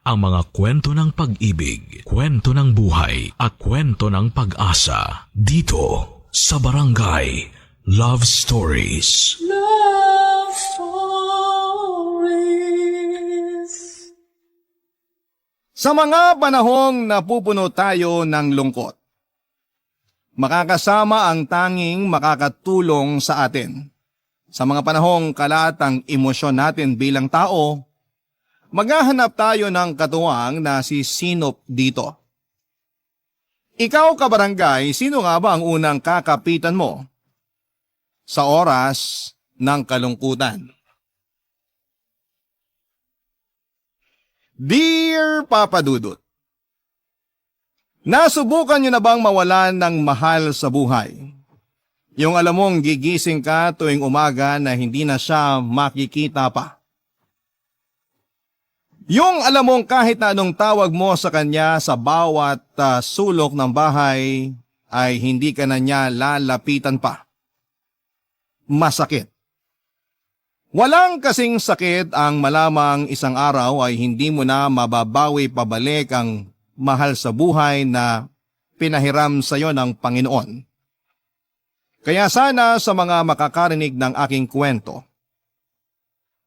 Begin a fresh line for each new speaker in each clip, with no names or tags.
ang mga kwento ng pag-ibig, kwento ng buhay at kwento ng pag-asa dito sa Barangay Love Stories.
Love Stories.
Sa mga panahong napupuno tayo ng lungkot, makakasama ang tanging makakatulong sa atin. Sa mga panahong kalat ang emosyon natin bilang tao, maghahanap tayo ng katuwang na si Sinop dito. Ikaw, kabarangay, sino nga ba ang unang kakapitan mo sa oras ng kalungkutan? Dear Papa Dudut, nasubukan niyo na bang mawalan ng mahal sa buhay? Yung alam mong gigising ka tuwing umaga na hindi na siya makikita pa. Yung alam mong kahit na anong tawag mo sa kanya sa bawat sulok ng bahay ay hindi ka na niya lalapitan pa. Masakit. Walang kasing sakit ang malamang isang araw ay hindi mo na mababawi pabalik ang mahal sa buhay na pinahiram sa iyo ng Panginoon. Kaya sana sa mga makakarinig ng aking kwento,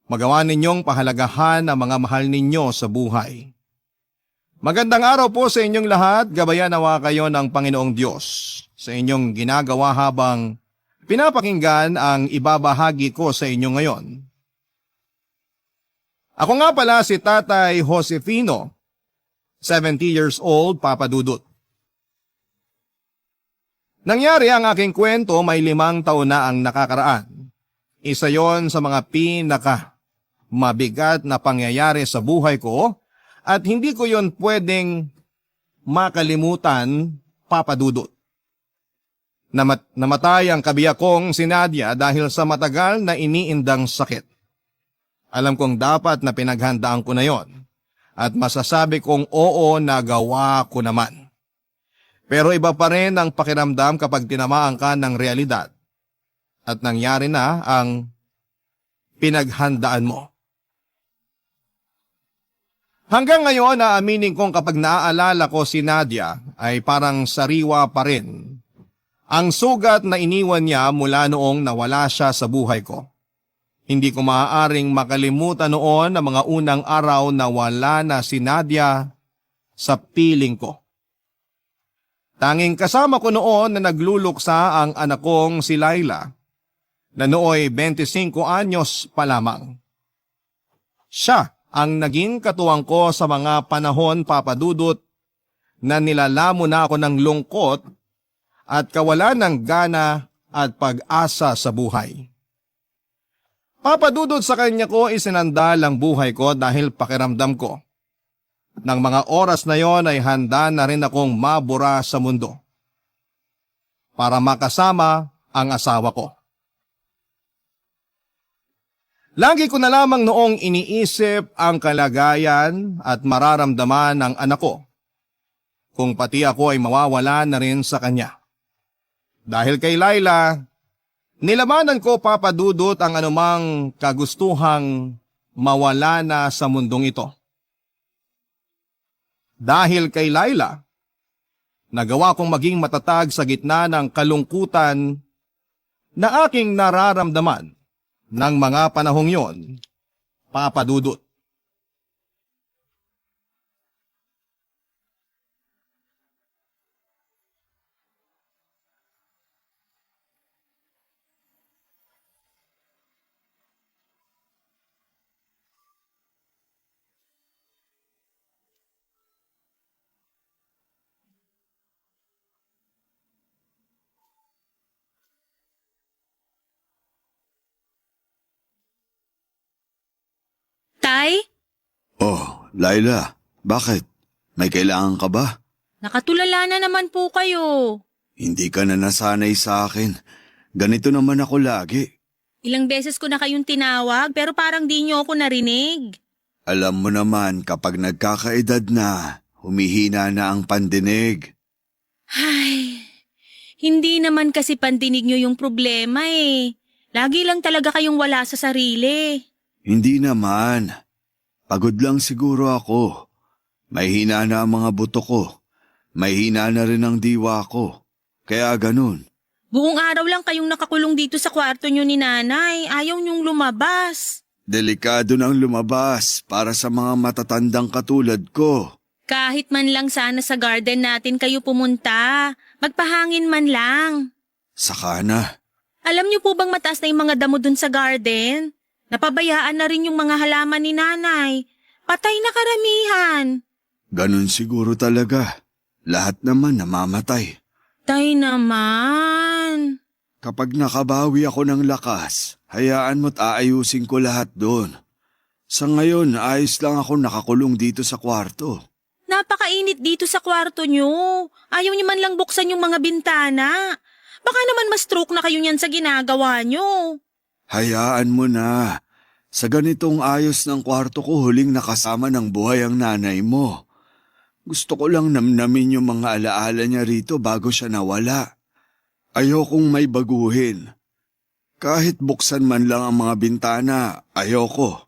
magawa ninyong pahalagahan ang mga mahal ninyo sa buhay. Magandang araw po sa inyong lahat, gabayan nawa kayo ng Panginoong Diyos sa inyong ginagawa habang pinapakinggan ang ibabahagi ko sa inyo ngayon. Ako nga pala si Tatay Josefino, 70 years old, Papa Dudut. Nangyari ang aking kwento may 5 taon na ang nakakaraan. Isa yon sa mga mabigat na pangyayari sa buhay ko at hindi ko yon pwedeng makalimutan, Papa Dudut. Namatay ang kabiyak kong si Nadia dahil sa matagal na iniindang sakit. Alam kong dapat na pinaghandaan ko na yon at masasabi kong oo, nagawa ko naman. Pero iba pa rin ang pakiramdam kapag tinamaan ka ng realidad at nangyari na ang pinaghandaan mo. Hanggang ngayon, naaminin kong kapag naaalala ko si Nadia ay parang sariwa pa rin ang sugat na iniwan niya mula noong nawala siya sa buhay ko. Hindi ko maaaring makalimutan noon ang mga unang araw na wala na si Nadia sa piling ko. Tanging kasama ko noon na nagluluksa ang anak kong si Laila na nooy 25 anyos pa lamang. Siya ang naging katuwang ko sa mga panahon, Papa Dudut, na nilalamo na ako ng lungkot at kawalan ng gana at pag-asa sa buhay. Papa Dudut, sa kanya ko isinandal ang buhay ko dahil pakiramdam ko. Nang mga oras na yon ay handa na rin akong mabura sa mundo para makasama ang asawa ko. Lagi ko na lamang noong iniisip ang kalagayan at mararamdaman ng anak ko kung pati ako ay mawawala na rin sa kanya. Dahil kay Laila, nilamanan ko, Papa Dudut, ang anumang kagustuhang mawala na sa mundong ito. Dahil kay Laila, nagawa kong maging matatag sa gitna ng kalungkutan na aking nararamdaman ng mga panahong yon, Papa Dudut.
Tay?
Oh, Laila, bakit? May kailangan ka ba?
Nakatulala na naman po kayo.
Hindi ka na nasanay sa akin. Ganito naman ako lagi.
Ilang beses ko na kayong tinawag pero parang di nyo ako narinig.
Alam mo naman kapag nagkakaedad na, humihina na ang pandinig.
Ay, hindi naman kasi pandinig nyo yung problema eh. Lagi lang talaga kayong wala sa sarili.
Hindi naman. Pagod lang siguro ako. Mahina na ang mga buto ko. Mahina na rin ang diwa ko. Kaya ganun.
Buong araw lang kayong nakakulong dito sa kwarto nyo ni nanay. Ayaw nyong lumabas.
Delikado nang lumabas para sa mga matatandang katulad ko.
Kahit man lang sana sa garden natin kayo pumunta. Magpahangin man lang.
Saka na.
Alam niyo po bang mataas na yung mga damo dun sa garden? Napabayaan na rin yung mga halaman ni nanay. Patay na karamihan.
Ganun siguro talaga. Lahat naman namamatay.
Tay naman.
Kapag nakabawi ako ng lakas, hayaan mo't aayusin ko lahat doon. Sa ngayon, ayos lang ako nakakulong dito sa kwarto.
Napakainit dito sa kwarto nyo. Ayaw niyo man lang buksan yung mga bintana. Baka naman ma-stroke na kayo niyan sa ginagawa nyo.
Hayaan mo na. Sa ganitong ayos ng kwarto ko, huling nakasama ng buhay ang nanay mo. Gusto ko lang namnamin yung mga alaala niya rito bago siya nawala. Ayokong may baguhin. Kahit buksan man lang ang mga bintana, ayoko.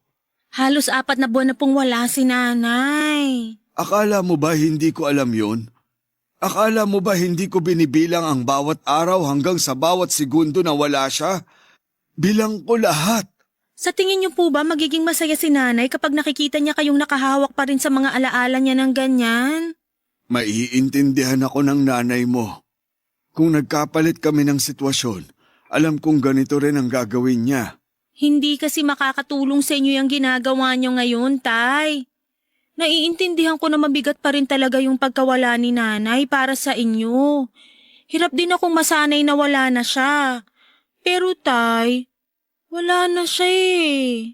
Halos 4 na buwan na pong wala si nanay.
Akala mo ba hindi ko alam yun? Akala mo ba hindi ko binibilang ang bawat araw hanggang sa bawat segundo na wala siya? Bilang ko lahat.
Sa tingin niyo po ba magiging masaya si nanay kapag nakikita niya kayong nakahawak pa rin sa mga alaala niya ng ganyan?
Maiintindihan ako ng nanay mo. Kung nagkapalit kami ng sitwasyon, alam kong ganito rin ang gagawin niya.
Hindi kasi makakatulong sa inyo yung ginagawa niyo ngayon, Tay. Naiintindihan ko na mabigat pa rin talaga yung pagkawala ni nanay para sa inyo. Hirap din akong masanay na wala na siya. Pero Tay, wala na siya eh.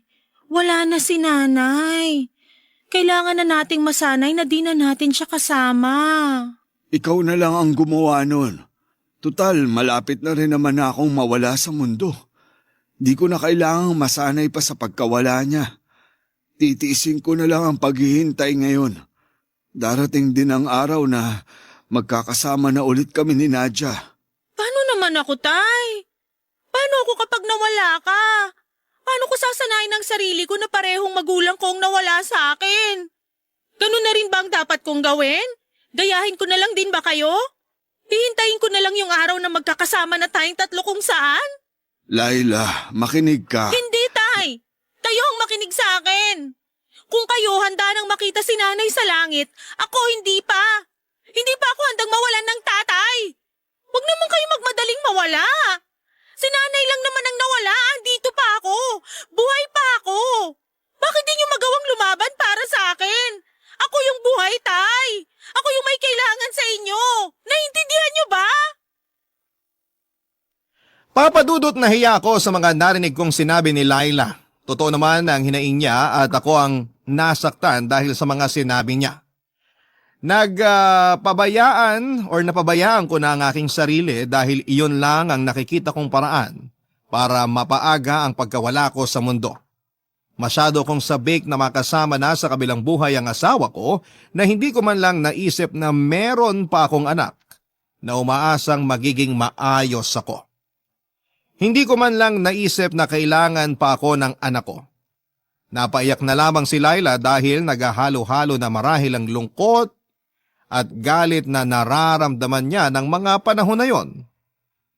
Wala na si nanay. Kailangan na nating masanay na di na natin siya kasama.
Ikaw na lang ang gumawa nun. Tutal, malapit na rin naman akong mawala sa mundo. Di ko na kailangang masanay pa sa pagkawala niya. Titiisin ko na lang ang paghihintay ngayon. Darating din ang araw na magkakasama na ulit kami ni Nadia.
Paano naman ako, Tay? Paano ako kapag nawala ka? Paano ko sasanayin ang sarili ko na parehong magulang kong nawala sa akin? Ganun na rin ba ang dapat kong gawin? Gayahin ko na lang din ba kayo? Hihintayin ko na lang yung araw na magkakasama na tayong 3 kung saan?
Laila, makinig ka.
Hindi, Tay! Kayo ang makinig sa akin! Kung kayo handa nang makita si nanay sa langit, ako hindi pa! Hindi pa ako handang mawalan ng tatay! Huwag naman kayo magmadaling mawala! Si nanay lang naman ang nawala, andito pa ako! Buhay pa ako! Bakit di niyo magawang lumaban para sa akin? Ako yung buhay, Tay! Ako yung may kailangan sa inyo! Naiintindihan niyo ba?
Papadudot na hiya ako sa mga narinig kong sinabi ni Laila. Totoo naman ang hinaing niya at ako ang nasaktan dahil sa mga sinabi niya. Napabayaan ko na ang aking sarili dahil iyon lang ang nakikita kong paraan para mapaaga ang pagkawala ko sa mundo. Masyado kong sabik na makasama na sa kabilang buhay ang asawa ko na hindi ko man lang naisip na meron pa akong anak na umaasang magiging maayos ako. Hindi ko man lang naisip na kailangan pa ako ng anak ko. Napaiyak na lamang si Laila dahil naghahalo-halo na marahil ang lungkot at galit na nararamdaman niya ng mga panahon na yon.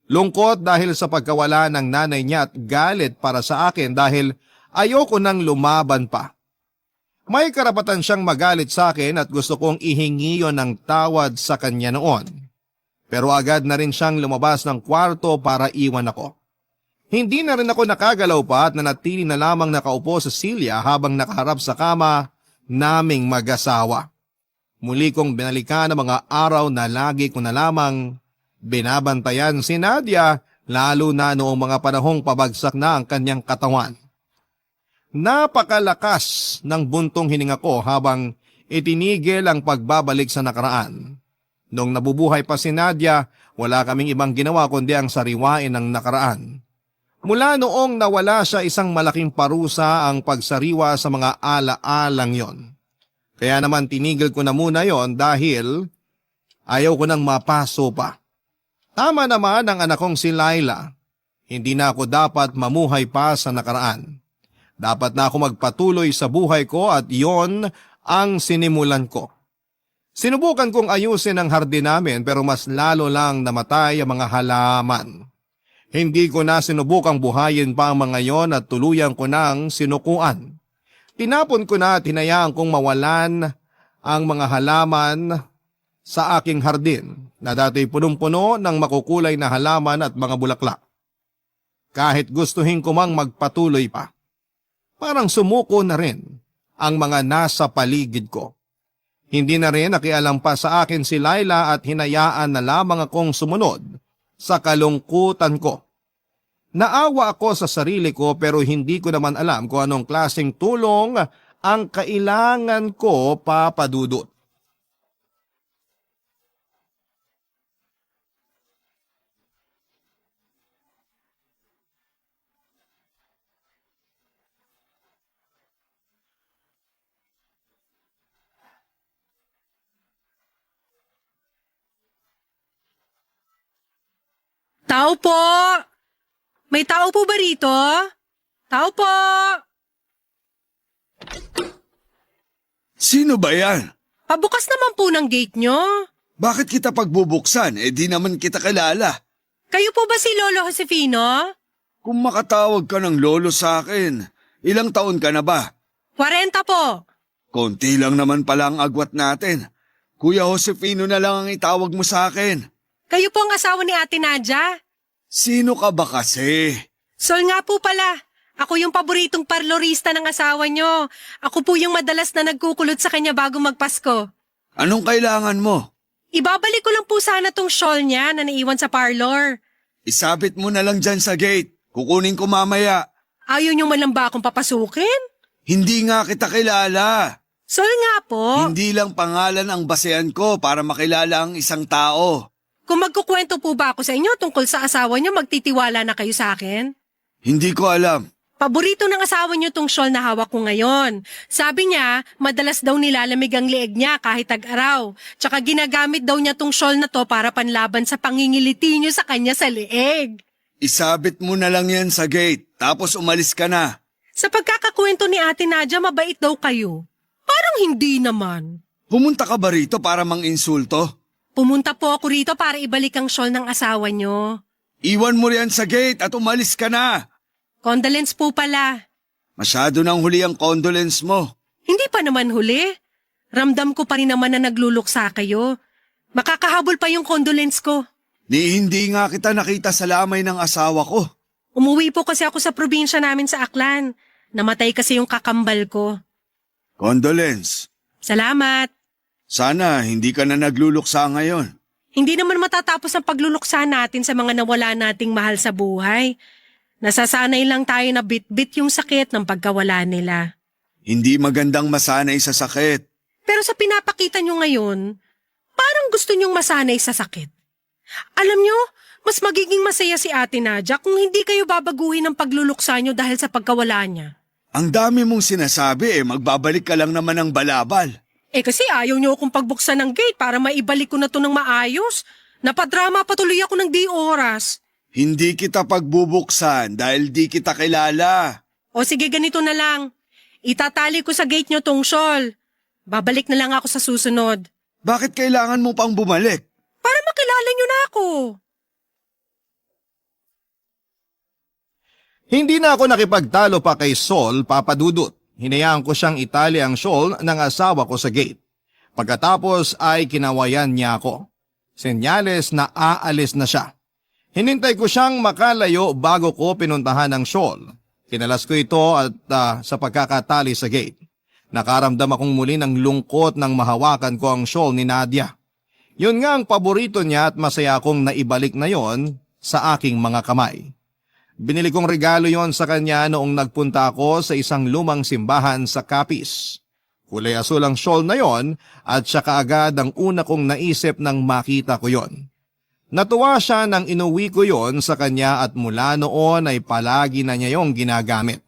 Lungkot dahil sa pagkawala ng nanay niya at galit para sa akin dahil ayoko nang lumaban pa. May karapatan siyang magalit sa akin at gusto kong ihingi yon ng tawad sa kanya noon. Pero agad na rin siyang lumabas ng kwarto para iwan ako. Hindi na rin ako nakagalaw pa at nanatili na lamang nakaupo sa silya habang nakaharap sa kama naming mag-asawa. Muli kong binalikan ang mga araw na lagi ko na lamang binabantayan si Nadia, lalo na noong mga panahong pabagsak na ang kanyang katawan. Napakalakas ng buntong hininga ko habang itinigil ang pagbabalik sa nakaraan. Noong nabubuhay pa si Nadia, wala kaming ibang ginawa kundi ang sariwain ng nakaraan. Mula noong nawala siya, isang malaking parusa ang pagsariwa sa mga ala-alang yon. Kaya naman tinigil ko na muna yon dahil ayaw ko nang mapaso pa. Tama naman ang anak kong si Laila. Hindi na ako dapat mamuhay pa sa nakaraan. Dapat na ako magpatuloy sa buhay ko at yon ang sinimulan ko. Sinubukan kong ayusin ang hardin namin pero mas lalo lang namatay ang mga halaman. Hindi ko na sinubukang buhayin pa ang mga yon at tuluyan ko nang sinukuan. Tinapon ko na at hinayaan kong mawalan ang mga halaman sa aking hardin na dati punong-puno ng makukulay na halaman at mga bulaklak. Kahit gustuhin ko mang magpatuloy pa, parang sumuko na rin ang mga nasa paligid ko. Hindi na rin nakialam pa sa akin si Laila at hinayaan na lamang akong sumunod sa kalungkutan ko. Naawa ako sa sarili ko pero hindi ko naman alam kung anong klaseng tulong ang kailangan ko, Papa Dudut.
Tao po! May tao po ba rito? Tao po!
Sino ba yan?
Pabukas naman po ng gate nyo.
Bakit kita pagbubuksan? Di naman kita kilala.
Kayo po ba si Lolo Josefino?
Kung makatawag ka ng lolo sa akin, ilang taon ka na ba?
40 po.
Konti lang naman pala ang agwat natin. Kuya Josefino na lang ang itawag mo sa akin.
Kayo po ang asawa ni Ate Nadia?
Sino ka ba kasi?
Sol nga po pala. Ako yung paboritong parlorista ng asawa nyo. Ako po yung madalas na nagkukulot sa kanya bago magpasko.
Anong kailangan mo?
Ibabalik ko lang po sana tong shawl niya na naiwan sa parlor.
Isabit mo na lang dyan sa gate. Kukunin ko mamaya.
Ayaw nyo man lang ba akong papasukin?
Hindi nga kita kilala.
Sol nga po.
Hindi lang pangalan ang basehan ko para makilala ang isang tao.
Kung magkukwento po ba ako sa inyo tungkol sa asawa nyo, magtitiwala na kayo sa akin?
Hindi ko alam.
Paborito ng asawa nyo tong shawl na hawak ko ngayon. Sabi niya, madalas daw nilalamig ang leeg niya kahit tag-araw. Tsaka ginagamit daw niya tong shawl na to para panlaban sa pangingiliti nyo sa kanya sa leeg.
Isabit mo na lang yan sa gate, tapos umalis ka na.
Sa pagkakakwento ni Ate Nadia, mabait daw kayo. Parang hindi naman.
Pumunta ka ba rito para mang-insulto?
Pumunta po ako rito para ibalik ang shawl ng asawa nyo.
Iwan mo riyan sa gate at umalis ka na.
Condolence po pala.
Masyado nang huli ang condolence mo.
Hindi pa naman huli. Ramdam ko pa rin naman na nagluluksa kayo. Makakahabol pa yung condolence ko.
Hindi nga kita nakita sa lamay ng asawa ko.
Umuwi po kasi ako sa probinsya namin sa Aklan. Namatay kasi yung kakambal ko.
Condolence.
Salamat.
Sana hindi ka na nagluluksa ngayon.
Hindi naman matatapos ang pagluluksa natin sa mga nawala nating mahal sa buhay. Nasasanay lang tayo na bit-bit yung sakit ng pagkawala nila.
Hindi magandang masanay sa sakit.
Pero sa pinapakita nyo ngayon, parang gusto nyong masanay sa sakit. Alam nyo, mas magiging masaya si Ate Nadia kung hindi kayo babaguhin ang pagluluksa nyo dahil sa pagkawala niya.
Ang dami mong sinasabi magbabalik ka lang naman ng balabal.
Kasi ayaw nyo akong pagbuksan ng gate para maibalik ko na to ng maayos. Napadrama patuloy ako ng di oras.
Hindi kita pagbubuksan dahil di kita kilala.
O sige, ganito na lang. Itatali ko sa gate nyo tong shawl. Babalik na lang ako sa susunod.
Bakit kailangan mo pang bumalik?
Para makilala nyo na ako.
Hindi na ako nakipagtalo pa kay Sol, Papa Dudut. Hinayaan ko siyang itali ang shawl ng asawa ko sa gate. Pagkatapos ay kinawayan niya ako. Senyales na aalis na siya. Hinintay ko siyang makalayo bago ko pinuntahan ang shawl. Kinalas ko ito at sa pagkakatali sa gate. Nakaramdam akong muli ng lungkot nang mahawakan ko ang shawl ni Nadia. Yun nga ang paborito niya at masaya akong naibalik na yon sa aking mga kamay. Binili kong regalo yon sa kanya noong nagpunta ako sa isang lumang simbahan sa Capiz. Kulay asul ang shawl na yon at siya kaagad ang una kong naisip nang makita ko yon. Natuwa siya nang inuwi ko yon sa kanya at mula noon ay palagi na niya yung ginagamit.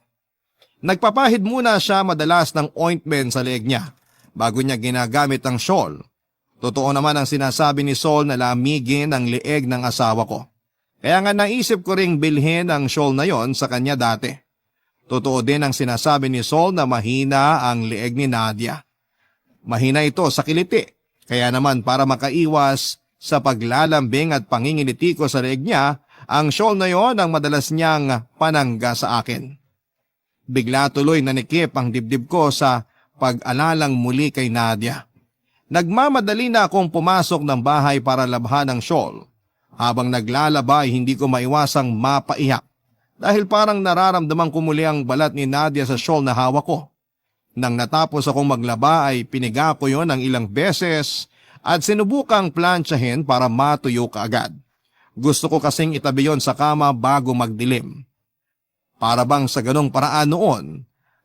Nagpapahid muna siya madalas ng ointment sa leeg niya bago niya ginagamit ang shawl. Totoo naman ang sinasabi ni Sol na lamigin ang leeg ng asawa ko. Kaya nga naisip ko ring bilhin ang shawl na yon sa kanya dati. Totoo din ang sinasabi ni Sol na mahina ang leeg ni Nadia. Mahina ito sa kiliti, Kaya naman para makaiwas sa paglalambing at pangingiliti ko sa leeg niya, ang shawl na yon ang madalas niyang panangga sa akin. Bigla tuloy nanikip ang dibdib ko sa pag-alalang muli kay Nadia. Nagmamadali na akong pumasok ng bahay para labhan ang shawl. Habang naglalaba ay hindi ko maiwasang mapaiyak dahil parang nararamdaman ko muli ang balat ni Nadia sa shawl na hawak ko. Nang natapos akong maglaba ay piniga ko yon ng ilang beses at sinubukang plantsahin para matuyo kaagad. Gusto ko kasing itabi yon sa kama bago magdilim. Para bang sa ganong paraan noon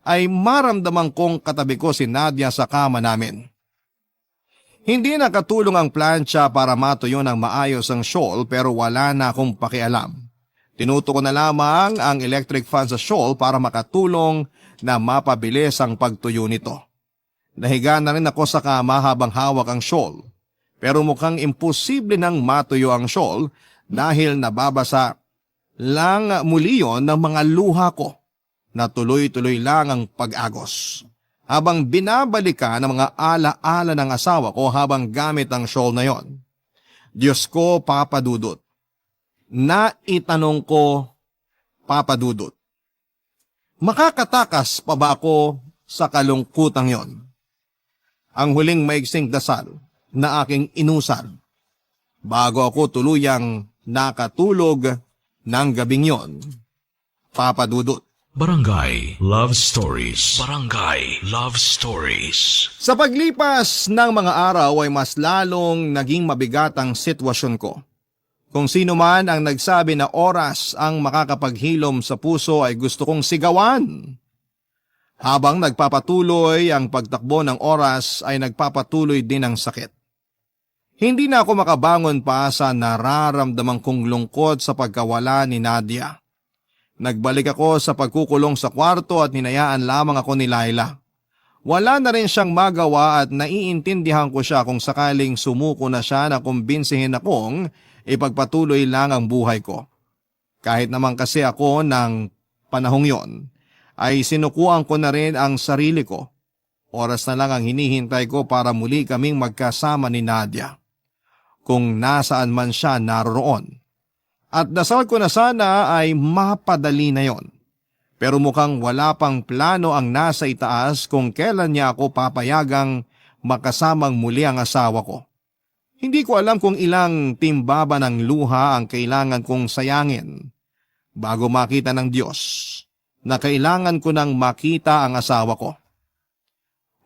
ay maramdaman kong katabi ko si Nadia sa kama namin. Hindi nakatulong ang plancha para matuyo ng maayos ang shawl pero wala na akong pakialam. Tinuto ko na lamang ang electric fan sa shawl para makatulong na mapabilis ang pagtuyo nito. Nahiga na rin ako sa kama habang hawak ang shawl. Pero mukhang imposible nang matuyo ang shawl dahil nababasa lang muli yon ng mga luha ko na tuloy-tuloy lang ang pag-agos. Habang binabalikan ang mga ala-ala ng asawa ko habang gamit ang shawl na yon. Diyos ko, Papa Dudut. Naitanong ko, Papa Dudut, makakatakas pa ba ako sa kalungkutang yon? Ang huling maigsing dasal na aking inusad bago ako tuluyang nakatulog ng gabing yon, Papa Dudut.
Barangay Love Stories. Barangay Love Stories.
Sa paglipas ng mga araw ay mas lalong naging mabigat ang sitwasyon ko. Kung sino man ang nagsabi na oras ang makakapaghilom sa puso ay gusto kong sigawan. Habang nagpapatuloy ang pagtakbo ng oras ay nagpapatuloy din ang sakit. Hindi na ako makabangon pa sa nararamdaman kong lungkot sa pagkawala ni Nadia. Nagbalik ako sa pagkukulong sa kwarto at hinayaan lamang ako ni Laila. Wala na rin siyang magawa at naiintindihan ko siya kung sakaling sumuko na siya na kumbinsihin akong ipagpatuloy lang ang buhay ko. Kahit naman kasi ako ng panahong yon, ay sinukuan ko na rin ang sarili ko. Oras na lang ang hinihintay ko para muli kaming magkasama ni Nadia. Kung nasaan man siya naroon. At dasal ko na sana ay mapadali na yon. Pero mukhang wala pang plano ang nasa itaas kung kailan niya ako papayagang makasamang muli ang asawa ko. Hindi ko alam kung ilang timbaba ng luha ang kailangan kong sayangin bago makita ng Diyos na kailangan ko nang makita ang asawa ko.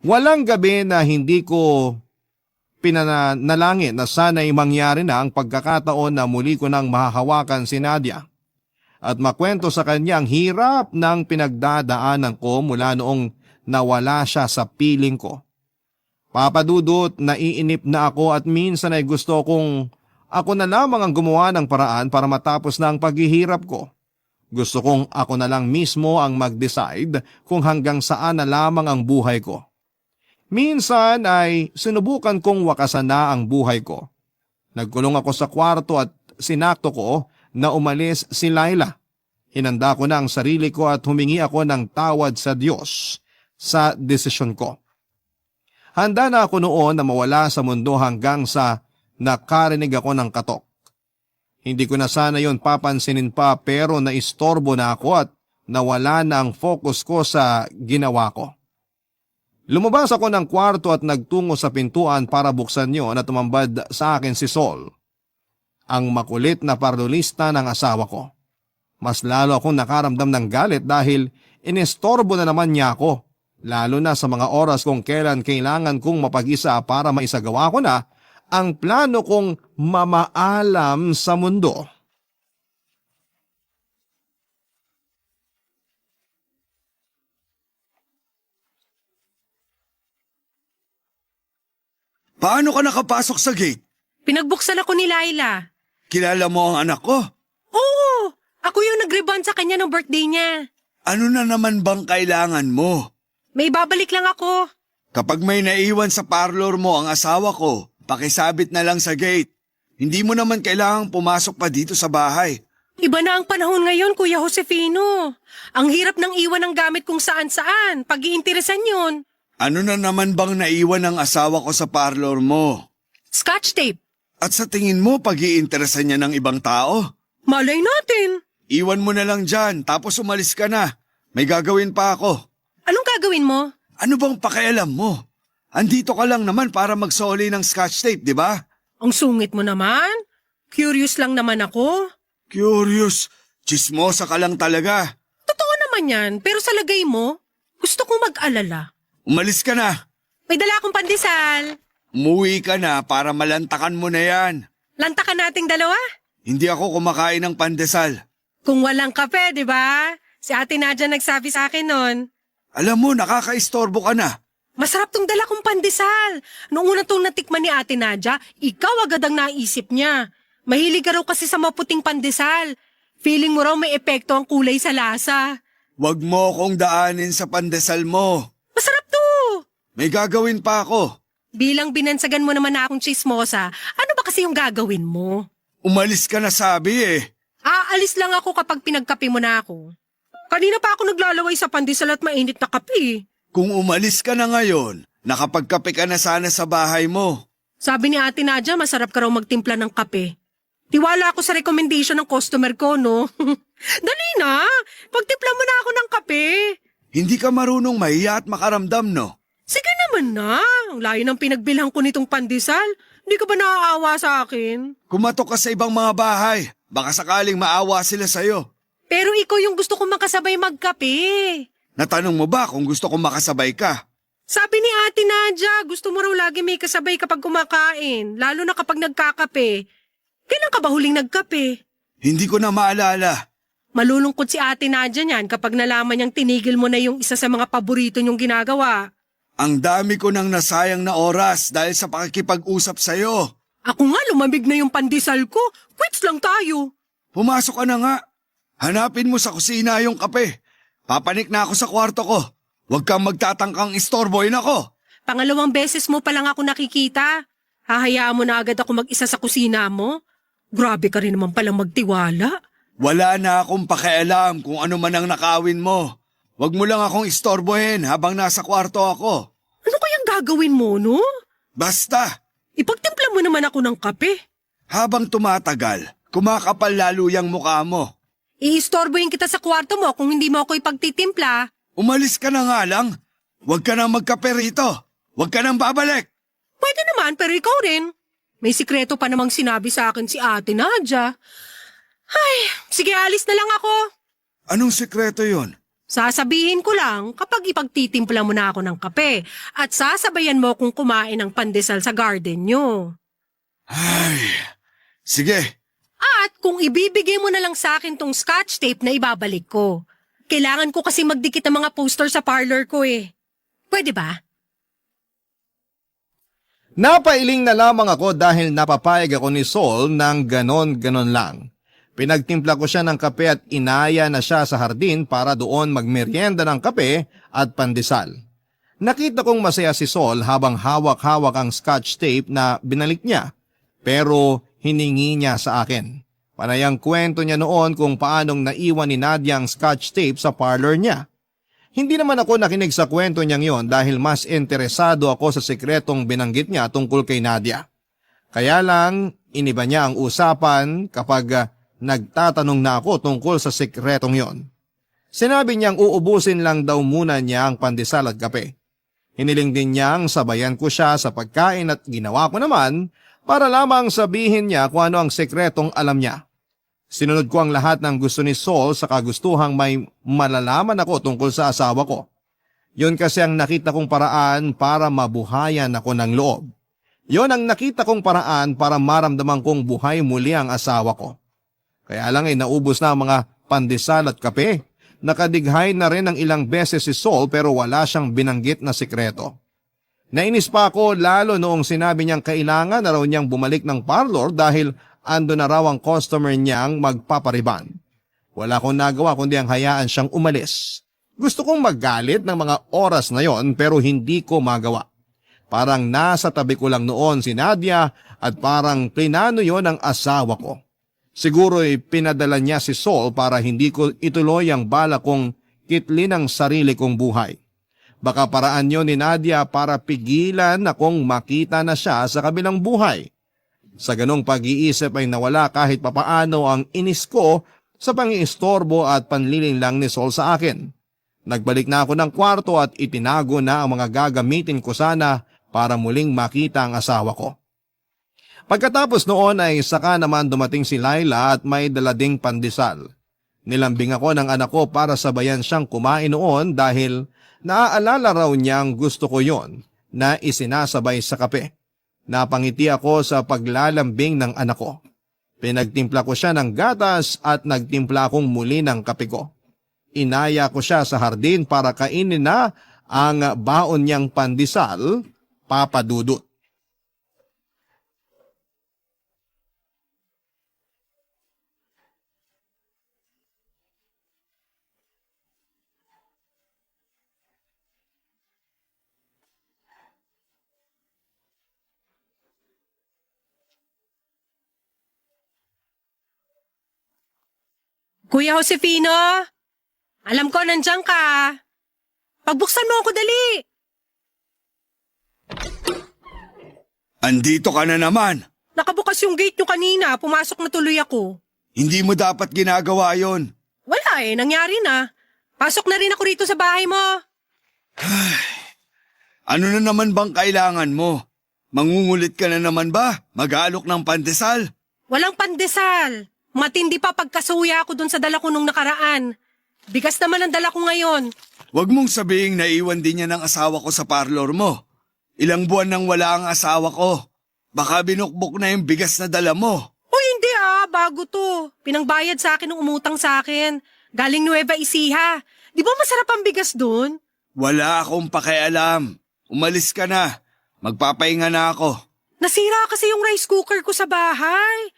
Walang gabi na hindi ko pinanalangin na sana'y mangyari na ang pagkakataon na muli ko nang mahahawakan si Nadia at makwento sa kanya ang hirap ng pinagdadaanan ko mula noong nawala siya sa piling ko. Papa Dudut, naiinip na ako at minsan ay gusto kong ako na lamang ang gumawa ng paraan para matapos na ang paghihirap ko. Gusto kong ako na lang mismo ang mag-decide kung hanggang saan na lamang ang buhay ko. Minsan ay sinubukan kong wakasan na ang buhay ko. Nagkulong ako sa kwarto at sinakto ko na umalis si Laila. Hinanda ko na ang sarili ko at humingi ako ng tawad sa Diyos sa desisyon ko. Handa na ako noon na mawala sa mundo hanggang sa nakarinig ako ng katok. Hindi ko na sana yon papansinin pa pero naistorbo na ako at nawala na ang focus ko sa ginawa ko. Lumabas ako ng kwarto at nagtungo sa pintuan para buksan yon at tumambad sa akin si Sol, ang makulit na parlolista ng asawa ko. Mas lalo akong nakaramdam ng galit dahil inestorbo na naman niya ako, lalo na sa mga oras kung kailan kailangan kong mapag-isa para maisagawa ko na ang plano kong mamaalam sa mundo.
Paano ka nakapasok sa gate?
Pinagbuksan ako ni Laila.
Kilala mo ang anak ko?
Oo! Ako yung nag-rebond sa kanya ng birthday niya.
Ano na naman bang kailangan mo?
May babalik lang ako.
Kapag may naiwan sa parlor mo ang asawa ko, pakisabit na lang sa gate. Hindi mo naman kailangang pumasok pa dito sa bahay.
Iba na ang panahon ngayon, Kuya Josefino. Ang hirap ng iwan ng gamit kung saan-saan. Pag-iinteresan yun.
Ano na naman bang naiwan ng asawa ko sa parlor mo?
Scotch tape.
At sa tingin mo, pag-iinteresan niya ng ibang tao?
Malay natin.
Iwan mo na lang dyan, tapos umalis ka na. May gagawin pa ako.
Anong gagawin mo?
Ano bang pakialam mo? Andito ka lang naman para magsoli ng scotch tape, di ba?
Ang sungit mo naman. Curious lang naman ako.
Curious. Chismosa ka lang talaga.
Totoo naman yan, pero sa lagay mo, gusto kong mag-alala.
Umalis ka na.
May dala akong pandesal.
Umuwi ka na para malantakan mo na yan.
Lantakan nating dalawa.
Hindi ako kumakain ng pandesal.
Kung walang kape, di ba? Si Ate Nadia nagsabi sa akin nun.
Alam mo, nakakaistorbo ka na.
Masarap tong dala kong pandesal. Noong una tong natikman ni Ate Nadia, ikaw agad ang naisip niya. Mahilig ka raw kasi sa maputing pandesal. Feeling mo raw may epekto ang kulay sa lasa.
Huwag mo akong daanin sa pandesal mo.
Masarap to!
May gagawin pa ako.
Bilang binansagan mo naman na akong chismosa, ano ba kasi yung gagawin mo?
Umalis ka na sabi eh.
Aalis lang ako kapag pinagkape mo na ako. Kanina pa ako naglalaway sa pandesal at mainit na kape.
Kung umalis ka na ngayon, nakapagkape ka na sana sa bahay mo.
Sabi ni Ate Nadia, masarap ka raw magtimpla ng kape. Tiwala ako sa recommendation ng customer ko, no? Dali na! Pagtimpla mo na ako ng kape.
Hindi ka marunong mahiya at makaramdam, no?
Sige naman na. Ang layo ng pinagbilhan ko nitong pandesal. Hindi ka ba naaawa sa akin?
Kumatok ka sa ibang mga bahay. Baka sakaling maawa sila sa'yo.
Pero ikaw yung gusto kong makasabay magkape.
Natanong mo ba kung gusto kong makasabay ka?
Sabi ni Ate Nadia, gusto mo raw lagi may kasabay kapag kumakain, lalo na kapag nagkakape. Kailan ka ba huling nagkape?
Hindi ko na maalala.
Malulungkot si Ate Nadia niyan kapag nalaman niyang tinigil mo na yung isa sa mga paborito niyong ginagawa.
Ang dami ko nang nasayang na oras dahil sa pakikipag-usap sa'yo.
Ako nga, lumamig na yung pandesal ko. Quits lang tayo.
Pumasok ka na nga. Hanapin mo sa kusina yung kape. Papanik na ako sa kwarto ko. Huwag kang magtatangkang istorbohin ako.
Pangalawang beses mo pa lang ako nakikita. Hahayaan mo na agad ako mag-isa sa kusina mo? Grabe ka rin naman palang magtiwala.
Wala na akong pakialam kung ano man ang nakawin mo. Huwag mo lang akong istorbohin habang nasa kwarto ako.
Ano kayang gagawin mo, no?
Basta,
Ipagtimpla mo naman ako ng kape.
habang tumatagal, kumakapal lalo yung mukha mo.
Iistorbohin kita sa kwarto mo kung hindi mo ako ipagtitimpla.
Umalis ka na nga lang. Huwag ka nang magkape rito. Huwag ka nang babalik.
Pwede naman, pero ikaw rin. May sikreto pa namang sinabi sa akin si Ate Nadia. Ay, sige, alis na lang ako.
Anong sekreto yon?
Sasabihin ko lang kapag ipagtitimpla mo na ako ng kape at sasabayan mo kung kumain ng pandesal sa garden nyo.
Ay, sige.
At kung ibibigay mo na lang sa akin tong scotch tape na ibabalik ko. Kailangan ko kasi magdikit ng mga poster sa parlor ko eh. Pwede ba?
Napailing na lamang ako dahil napapayag ako ni Sol ng ganon-ganon lang. Pinagtimpla ko siya ng kape at inaya na siya sa hardin para doon magmeryenda ng kape at pandesal. Nakita kong masaya si Sol habang hawak-hawak ang scotch tape na binalik niya, pero hiningi niya sa akin. Panayang kwento niya noon kung paanong naiwan ni Nadia ang scotch tape sa parlor niya. Hindi naman ako nakinig sa kwento niyang yon dahil mas interesado ako sa sekretong binanggit niya tungkol kay Nadia. Kaya lang, iniba niya ang usapan kapag nagtatanong na ako tungkol sa sekretong yon. Sinabi niyang uubusin lang daw muna niya ang pandesal at kape. Hiniling din niyang sabayan ko siya sa pagkain at ginawa ko naman para lamang sabihin niya kung ano ang sekretong alam niya. Sinunod ko ang lahat ng gusto ni Sol sa kagustuhang may malalaman ako tungkol sa asawa ko. Yun kasi ang nakita kong paraan para mabuhayan ako ng loob. Yun ang nakita kong paraan para maramdaman kong buhay muli ang asawa ko. Kaya lang ay naubos na ang mga pandesal at kape. Nakadighay na rin ng ilang beses si Sol pero wala siyang binanggit na sikreto. Nainis pa ako lalo noong sinabi niyang kailangan na raw niyang bumalik ng parlor dahil ando na raw ang customer niyang magpapariban. Wala akong nagawa kundi ang hayaan siyang umalis. Gusto kong magalit ng mga oras na yon pero hindi ko magawa. Parang nasa tabi ko lang noon si Nadia at parang plinano yon ang asawa ko. Siguro'y pinadala niya si Sol para hindi ko ituloy ang bala kong kitlin ang sarili kong buhay. Baka paraan yon ni Nadia para pigilan akong makita na siya sa kabilang buhay. Sa ganong pag-iisip ay nawala kahit papaano ang inis ko sa pangiistorbo at panlilinlang ni Sol sa akin. Nagbalik na ako ng kwarto at itinago na ang mga gagamitin ko sana para muling makita ang asawa ko. Pagkatapos noon ay saka naman dumating si Laila at may dalading pandesal. Nilambing ako ng anak ko para sabayan siyang kumain noon dahil naaalala raw niyang gusto ko yon na isinasabay sa kape. Napangiti ako sa paglalambing ng anak ko. Pinagtimpla ko siya ng gatas at nagtimpla akong muli ng kape ko. Inaya ko siya sa hardin para kainin na ang baon niyang pandesal, Papa Dudut.
Kuya Josefino, alam ko nandiyan ka. Pagbuksan mo ako dali.
Andito ka na naman.
Nakabukas yung gate nyo kanina, pumasok na tuloy ako.
Hindi mo dapat ginagawa yon.
Wala nangyari na. Pasok na rin ako rito sa bahay mo.
Ano na naman bang kailangan mo? Mangungulit ka na naman ba? Mag-aalok ng pandesal?
Walang pandesal. Matindi pa pagkasuya ako dun sa dala ko nung nakaraan. Bigas naman ang dala ko ngayon.
Huwag mong sabihing naiwan din niya ng asawa ko sa parlor mo. Ilang buwan nang wala ang asawa ko. Baka binukbok na yung bigas na dala mo.
O hindi bago to. Pinangbayad sa akin nung umutang sa akin. Galing Nueva Ecija. Di ba masarap ang bigas dun?
Wala akong pakialam. Umalis ka na. Magpapahinga na ako.
Nasira kasi yung rice cooker ko sa bahay.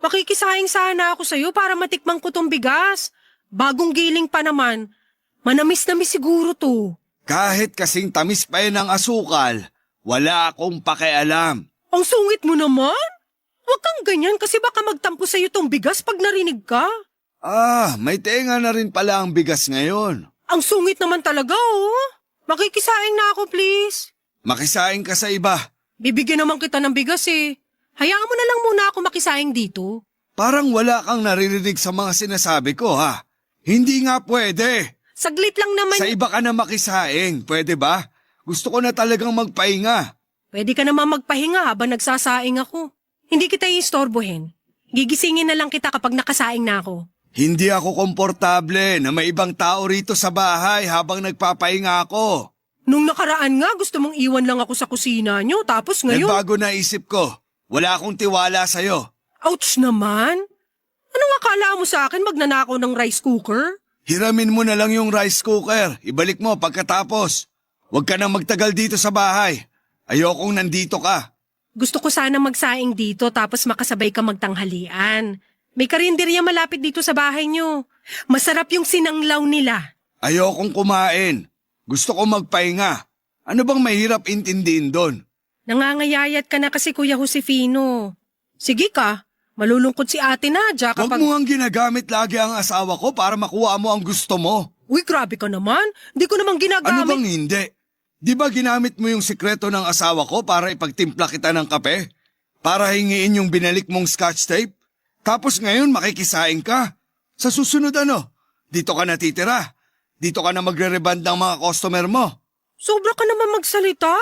Makikisahing sana ako sa'yo para matikman ko tong bigas. Bagong giling pa naman. Manamis-namis siguro to.
Kahit kasing tamis pa yan ng asukal, wala akong pakialam.
Ang sungit mo naman? Huwag kang ganyan kasi baka magtampo sa'yo tong bigas pag narinig ka.
May tenga na rin pala ang bigas ngayon.
Ang sungit naman talaga Makikisaing na ako please.
Makisaing ka sa iba.
Bibigyan naman kita ng bigas Hayaan mo na lang muna ako makisaing dito.
Parang wala kang naririnig sa mga sinasabi ko ha. Hindi nga pwede.
Saglit lang naman.
Sa iba ka na makisaing, pwede ba? Gusto ko na talagang magpahinga.
Pwede ka naman magpahinga habang nagsasaing ako. Hindi kita iistorbohin. Gigisingin na lang kita kapag nakasaing na ako.
Hindi ako komportable na may ibang tao rito sa bahay habang nagpapahinga ako.
Nung nakaraan nga gusto mong iwan lang ako sa kusina nyo tapos ngayon...
Nagbago na isip ko. Wala akong tiwala sa'yo.
Ouch naman! Anong akala mo sa akin magnanakaw ng rice cooker?
Hiramin mo na lang yung rice cooker. Ibalik mo pagkatapos. Huwag ka nang magtagal dito sa bahay. Ayokong nandito ka.
Gusto ko sana magsaing dito tapos makasabay ka magtanghalian. May karinderya malapit dito sa bahay nyo. Masarap yung sinanglaw nila.
Ayokong kumain. Gusto ko magpahinga. Ano bang mahirap intindihin doon?
Nangangayayat ka na kasi Kuya Josefino. Sige ka, malulungkot si Ate Nadia
Huwag
kapag...
mo ang ginagamit lagi ang asawa ko para makuha mo ang gusto mo.
Uy, grabe ka naman. Di ko naman ginagamit...
Ano bang hindi? Di ba ginamit mo yung sikreto ng asawa ko para ipagtimpla kita ng kape? Para hingiin yung binalik mong scotch tape? Tapos ngayon makikisaing ka? Sa susunod dito ka natitira. Dito ka na magre-reband ng mga customer mo.
Sobra ka naman magsalita.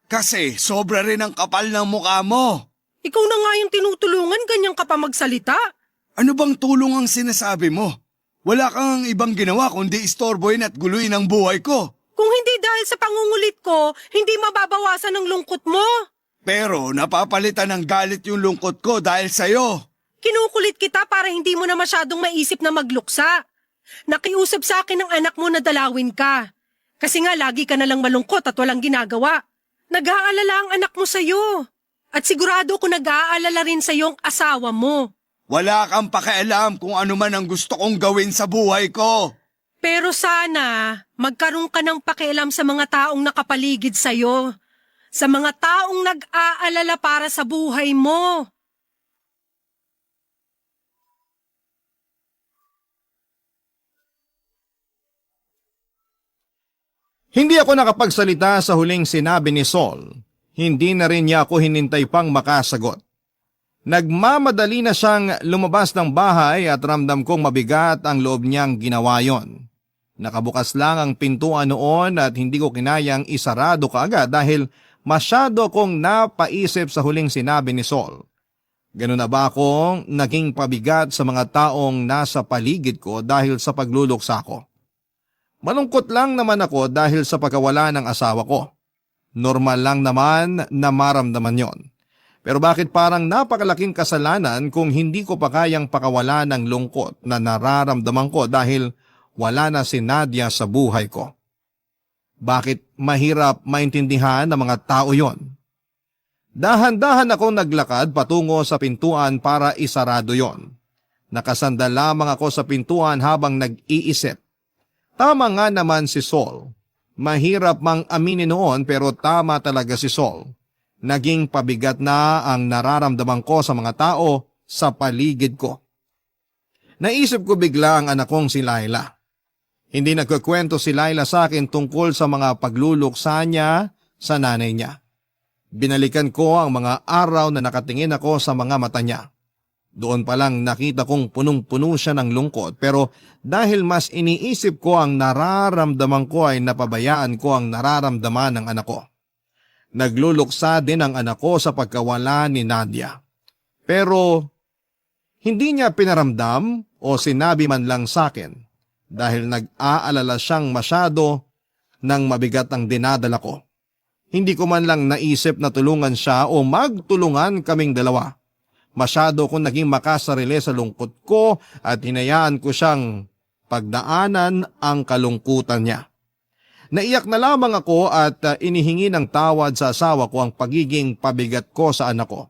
Kasi sobra rin ang kapal ng mukha mo.
Ikaw na nga yung tinutulungan, ganyan ka pa magsalita.
Ano bang tulong ang sinasabi mo? Wala kang ibang ginawa kundi istorbohin at guluhin ang buhay ko.
Kung hindi dahil sa pangungulit ko, hindi mababawasan ang lungkot mo.
Pero napapalitan ng galit yung lungkot ko dahil sa'yo.
Kinukulit kita para hindi mo na masyadong maisip na magluksa. Nakiusap sa akin ng anak mo na dalawin ka. Kasi nga lagi ka na lang malungkot at walang ginagawa. Nag-aalala ang anak mo sa'yo. At sigurado ko nag-aalala rin sa'yo ang asawa mo.
Wala kang pakialam kung ano man ang gusto kong gawin sa buhay ko.
Pero sana, magkaroon ka ng pakialam sa mga taong nakapaligid sa'yo. Sa mga taong nag-aalala para sa buhay mo.
Hindi ako nakapagsalita sa huling sinabi ni Sol. Hindi na rin niya ako hinintay pang makasagot. Nagmamadali na siyang lumabas ng bahay at ramdam kong mabigat ang loob niyang ginawa yon. Nakabukas lang ang pintuan noon at hindi ko kinayang isarado kaagad dahil masyado akong napaisip sa huling sinabi ni Sol. Ganun na ba akong naging pabigat sa mga taong nasa paligid ko dahil sa pagluluksa ko? Malungkot lang naman ako dahil sa pagkawala ng asawa ko. Normal lang naman na maramdaman yon. Pero bakit parang napakalaking kasalanan kung hindi ko pa kayang pakawala ng lungkot na nararamdaman ko dahil wala na si Nadia sa buhay ko? Bakit mahirap maintindihan ng mga tao yon? Dahan-dahan akong naglakad patungo sa pintuan para isarado yon. Nakasandal lamang ako sa pintuan habang nag-iisip. Tama nga naman si Sol. Mahirap mang aminin noon pero tama talaga si Sol. Naging pabigat na ang nararamdaman ko sa mga tao sa paligid ko. Naisip ko bigla ang anak kong si Laila. Hindi nagkukwento si Laila sa akin tungkol sa mga pagluluksa niya sa nanay niya. Binalikan ko ang mga araw na nakatingin ako sa mga mata niya. Doon pa lang nakita kong punong-puno siya ng lungkot pero dahil mas iniisip ko ang nararamdaman ko ay napabayaan ko ang nararamdaman ng anak ko. Nagluluksa din ang anak ko sa pagkawala ni Nadia. Pero hindi niya pinaramdam o sinabi man lang sa akin dahil nag-aalala siyang masyado ng mabigat ang dinadala ko. Hindi ko man lang naisip na tulungan siya o magtulungan kaming dalawa. Masyado kong naging makasarili sa lungkot ko at hinayaan ko siyang pagdaanan ang kalungkutan niya. Naiyak na lamang ako at inihingi ng tawad sa asawa ko ang pagiging pabigat ko sa anak ko.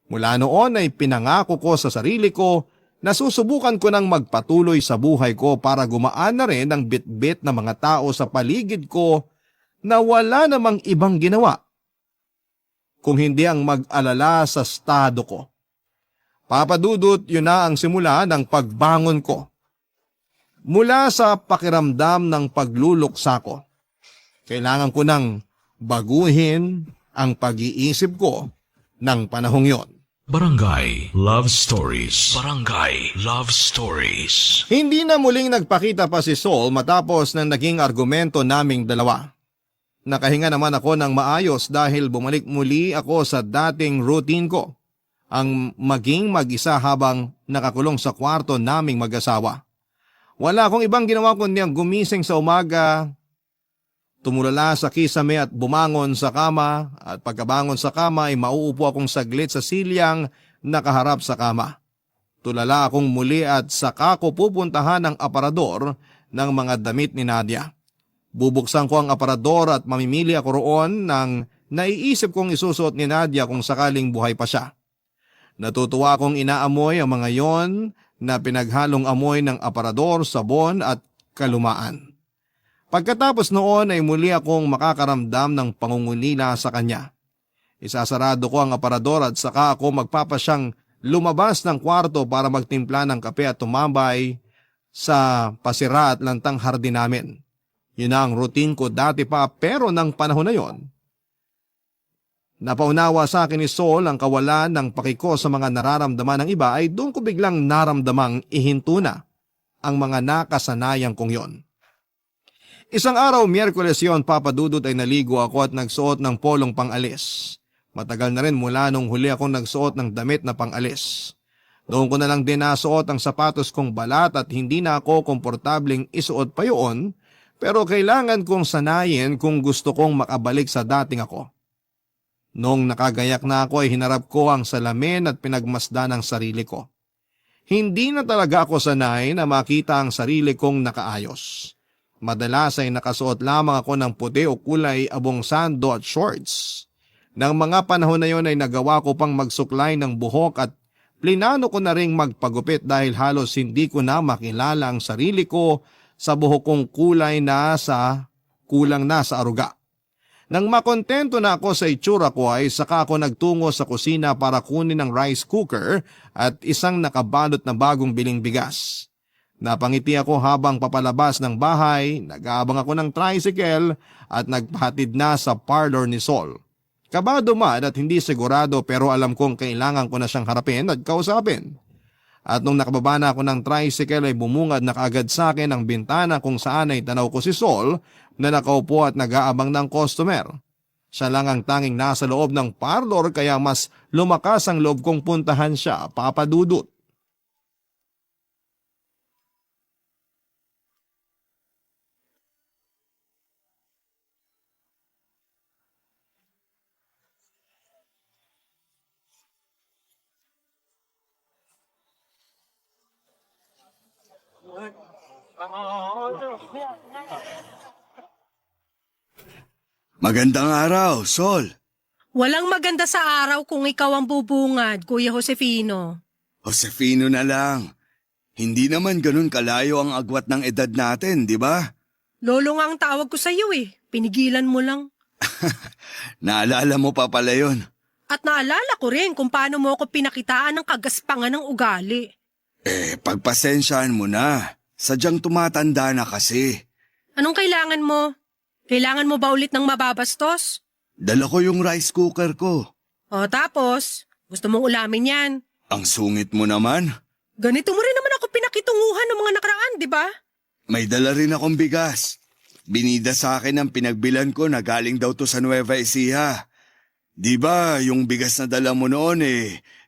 Mula noon ay pinangako ko sa sarili ko na susubukan ko ng magpatuloy sa buhay ko para gumaan na rin ang bitbit ng mga tao sa paligid ko na wala namang ibang ginawa kung hindi ang mag-alala sa estado ko. Papadudot, yun na ang simula ng pagbangon ko. Mula sa pakiramdam ng pagluluksa ko, kailangan ko nang baguhin ang pag-iisip ko ng panahong yon.
Barangay Love Stories. Barangay Love Stories.
Hindi na muling nagpakita pa si Sol matapos ng naging argumento naming dalawa. Nakahinga naman ako ng maayos dahil bumalik muli ako sa dating routine ko, ang maging mag-isa habang nakakulong sa kwarto naming mag-asawa. Wala akong ibang ginawa kundi ang gumising sa umaga, tumulala sa kisame at bumangon sa kama at pagkabangon sa kama ay mauupo akong saglit sa silyang nakaharap sa kama. Tulala akong muli at saka ko pupuntahan ang aparador ng mga damit ni Nadia. Bubuksan ko ang aparador at mamimili ako roon ng naiisip kong isusuot ni Nadia kung sakaling buhay pa siya. Natutuwa akong inaamoy ang mga yon na pinaghalong amoy ng aparador, sabon at kalumaan. Pagkatapos noon ay muli akong makakaramdam ng pangungulila sa kanya. Isasarado ko ang aparador at saka ako magpapasyang lumabas ng kwarto para magtimpla ng kape at tumambay sa pasira at lantang hardin namin. Yun na ang routine ko dati pa pero ng panahon na yon. Napaunawa sa akin ni Sol ang kawalan ng pakiko sa mga nararamdaman ng iba ay doon ko biglang naramdamang ihinto na ang mga nakasanayan kong yon. Isang araw, Miyerkules yon, Papadudot, ay naligo ako at nagsuot ng polong pangalis. Matagal na rin mula nung huli akong nagsuot ng damit na pangalis. Doon ko na lang din nasuot ang sapatos kong balat at hindi na ako komportabling isuot pa yun, pero kailangan kong sanayin kung gusto kong makabalik sa dating ako. Noong nakagayak na ako ay hinarap ko ang salamin at pinagmasdan ang sarili ko. Hindi na talaga ako sanay na makita ang sarili kong nakaayos. Madalas ay nakasuot lamang ako ng puti o kulay abong sando at shorts. Nang mga panahon na yon ay nagawa ko pang magsuklay ng buhok at plinano ko na ring magpagupit dahil halos hindi ko na makilala ang sarili ko sa buhok kong kulang na sa aruga. Nang makontento na ako sa itsura ko ay saka ako nagtungo sa kusina para kunin ang rice cooker at isang nakabalot na bagong biling bigas. Napangiti ako habang papalabas ng bahay, nag-aabang ako ng tricycle at nagpahatid na sa parlor ni Sol. Kabado man at hindi sigurado pero alam kong kailangan ko na siyang harapin at kausapin. At nung nakababa na ako ng tricycle ay bumungad na kaagad sa akin ang bintana kung saan ay tanaw ko si Sol na nakaupo at nag-aabang ng customer. Siya lang ang tanging nasa loob ng parlor kaya mas lumakas ang loob kong puntahan siya, Papa Dudut.
Magandang araw, Sol.
Walang maganda sa araw kung ikaw ang bubungad, Kuya Josefino.
Josefino na lang. Hindi naman ganun kalayo ang agwat ng edad natin, di ba?
Lolo nga ang tawag ko sa iyo eh. Pinigilan mo lang.
Naalala mo pa pala yun.
At naalala ko rin kung paano mo ako pinakitaan ng kagaspangan ng ugali.
Pagpasensyahan mo na. Sadyang tumatanda na kasi.
Anong kailangan mo? Kailangan mo ba ulit ng mababastos?
Dala ko yung rice cooker ko.
O tapos, gusto mong ulamin yan.
Ang sungit mo naman.
Ganito mo rin naman ako pinakitunguhan ng mga nakaraan, di ba?
May dala rin akong bigas. Binida sa akin ang pinagbilan ko na galing daw to sa Nueva Ecija. Di ba yung bigas na dala mo noon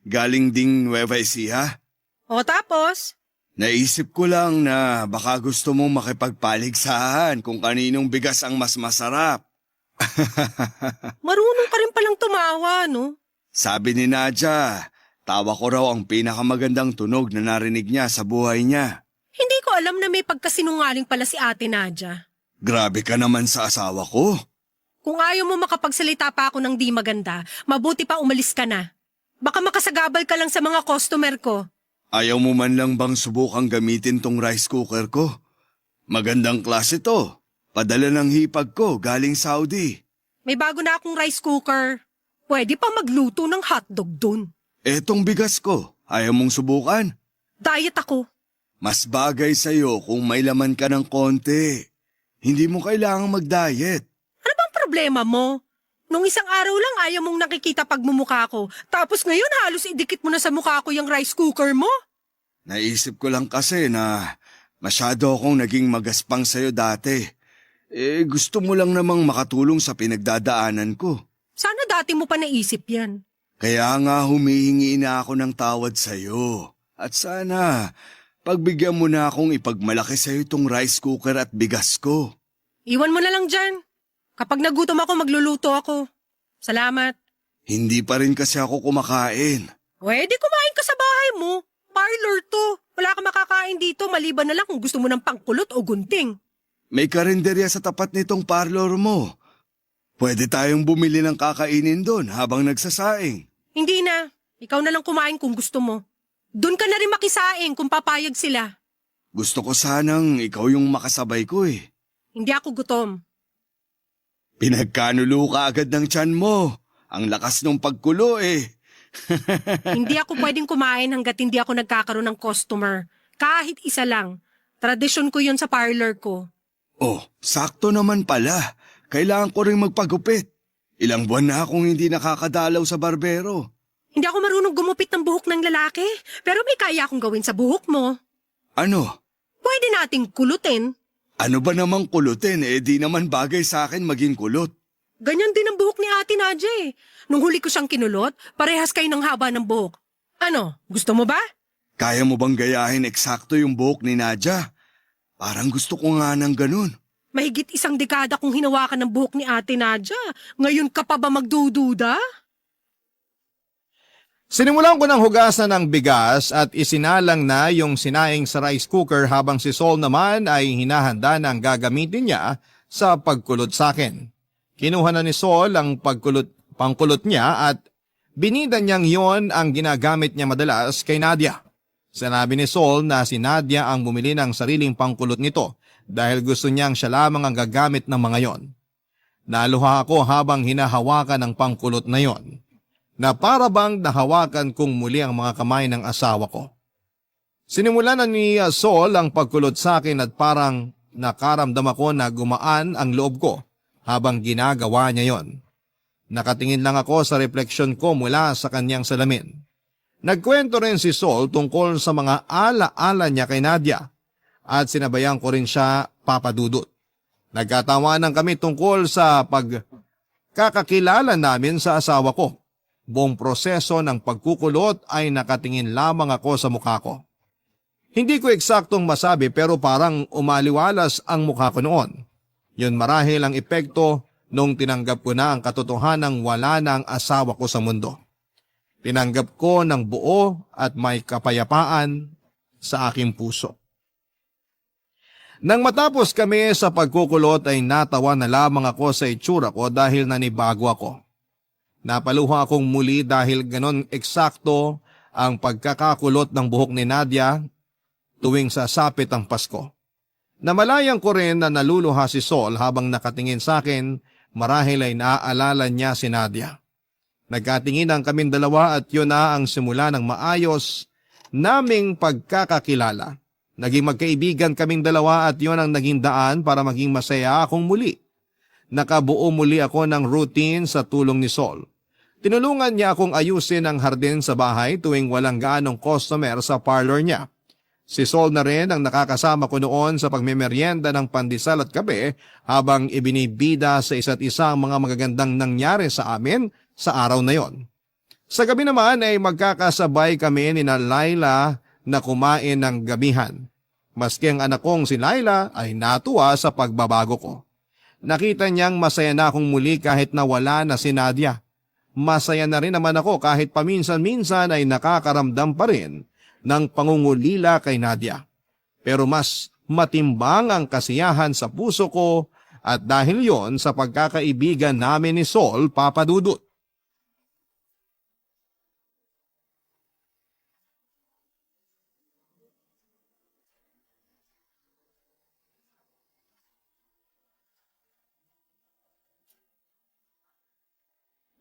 galing ding Nueva Ecija?
O tapos?
Naisip ko lang na baka gusto mong makipagpaligsahan kung kaninong bigas ang mas masarap.
Marunong ka rin palang tumawa, no?
Sabi ni Nadia, tawa ko raw ang pinakamagandang tunog na narinig niya sa buhay niya.
Hindi ko alam na may pagkasinungaling pala si Ate Nadia.
Grabe ka naman sa asawa ko.
Kung ayaw mo makapagsalita pa ako ng di maganda, mabuti pa umalis ka na. Baka makasagabal ka lang sa mga customer ko.
Ayaw mo man lang bang subukang gamitin tong rice cooker ko? Magandang klase to. Padala ng hipag ko galing Saudi.
May bago na akong rice cooker. Pwede pa magluto ng hotdog dun.
Etong bigas ko, ayaw mong subukan?
Diet ako.
Mas bagay sa'yo kung may laman ka ng konti. Hindi mo kailangang mag-diet.
Ano bang problema mo? Nung isang araw lang ayaw mong nakikita pagmumukha ko. Tapos ngayon halos idikit mo na sa mukha ko yung rice cooker mo.
Naisip ko lang kasi na masyado akong naging magaspang sa'yo dati. Gusto mo lang namang makatulong sa pinagdadaanan ko.
Sana dati mo pa naisip yan.
Kaya nga humihingi na ako ng tawad sa'yo. At sana pagbigyan mo na akong ipagmalaki sa'yo itong rice cooker at bigas ko.
Iwan mo na lang dyan. Kapag nagutom ako, magluluto ako. Salamat.
Hindi pa rin kasi ako kumakain.
Pwede kumain ka sa bahay mo. Parlor to. Wala ka makakain dito maliban na lang kung gusto mo ng pangkulot o gunting.
May karinderya sa tapat nitong parlor mo. Pwede tayong bumili ng kakainin doon habang nagsasaing.
Hindi na. Ikaw na lang kumain kung gusto mo. Doon ka na rin makisaing kung papayag sila.
Gusto ko sanang ikaw yung makasabay ko eh.
Hindi ako gutom.
Pinagkanulo ka agad ng tiyan mo. Ang lakas ng pagkulo eh.
Hindi ako pwedeng kumain hanggat hindi ako nagkakaroon ng customer. Kahit isa lang. Tradisyon ko yun sa parlor ko.
Oh, sakto naman pala. Kailangan ko rin magpagupit. Ilang buwan na akong hindi nakakadalaw sa barbero.
Hindi ako marunong gumupit ng buhok ng lalaki, pero may kaya akong gawin sa buhok mo.
Ano?
Pwede nating kulutin.
Ano ba namang kulutin di naman bagay sa akin maging kulot.
Ganyan din ang buhok ni Ate Nadia eh. Nung huli ko siyang kinulot, parehas kayo ng haba ng buhok. Ano, gusto mo ba?
Kaya mo bang gayahin eksakto yung buhok ni Nadia? Parang gusto ko nga ng ganun.
Mahigit 1 dekada kong hinawakan ng buhok ni Ate Nadia. Ngayon ka pa ba magdududa?
Sinimulan ko ng hugasan ng bigas at isinalang na yung sinaing sa rice cooker habang si Sol naman ay hinahanda na ang gagamitin niya sa pagkulot sa akin. Kinuha na ni Sol ang pangkulot niya at binida niyang yon ang ginagamit niya madalas kay Nadia. Sinabi ni Sol na si Nadia ang bumili ng sariling pangkulot nito dahil gusto niyang siya lamang ang gagamit ng mga yon. Naluha ako habang hinahawakan ang pangkulot na yon, na para bang nahawakan kong muli ang mga kamay ng asawa ko. Sinimulan na ni Sol ang pagkulot sa akin at parang nakaramdam ako na gumaan ang loob ko habang ginagawa niya yon. Nakatingin lang ako sa refleksyon ko mula sa kanyang salamin. Nagkwento rin si Sol tungkol sa mga ala-ala niya kay Nadia at sinabayan ko rin siya papadudot. Nagkatawanan kami tungkol sa pagkakakilala namin sa asawa ko. Buong proseso ng pagkukulot ay nakatingin lamang ako sa mukha ko. Hindi ko eksaktong masabi pero parang umaliwalas ang mukha ko noon. Yun marahil ang epekto nung tinanggap ko na ang katotohanang wala na ang asawa ko sa mundo. Tinanggap ko ng buo at may kapayapaan sa aking puso. Nang matapos kami sa pagkukulot ay natawa na lamang ako sa itsura ko dahil nanibago ako. Napaluha akong muli dahil ganon eksakto ang pagkakakulot ng buhok ni Nadia tuwing sasapit ang Pasko. Namalayan ko rin na naluluha si Sol habang nakatingin sa akin, marahil ay naaalala niya si Nadia. Nagkatinginan kaming dalawa at yun na ang simula ng maayos naming pagkakakilala. Naging magkaibigan kaming dalawa at yun ang naging daan para maging masaya akong muli. Nakabuo muli ako ng routine sa tulong ni Sol. Tinulungan niya akong ayusin ang hardin sa bahay tuwing walang gaanong customer sa parlor niya. Si Sol na rin ang nakakasama ko noon sa pagmemeryenda ng pandesal at kape habang ibinibida sa isa't isa ang mga magagandang nangyari sa amin sa araw na yon. Sa gabi naman ay magkakasabay kami ni Laila na kumain ng gabihan. Maski ang anak kong si Laila ay natuwa sa pagbabago ko. Nakita niyang masaya na akong muli kahit na wala na si Nadia. Masaya na rin naman ako kahit paminsan-minsan ay nakakaramdam pa rin ng pangungulila kay Nadia. Pero mas matimbang ang kasiyahan sa puso ko at dahil yon sa pagkakaibigan namin ni Sol papadudot.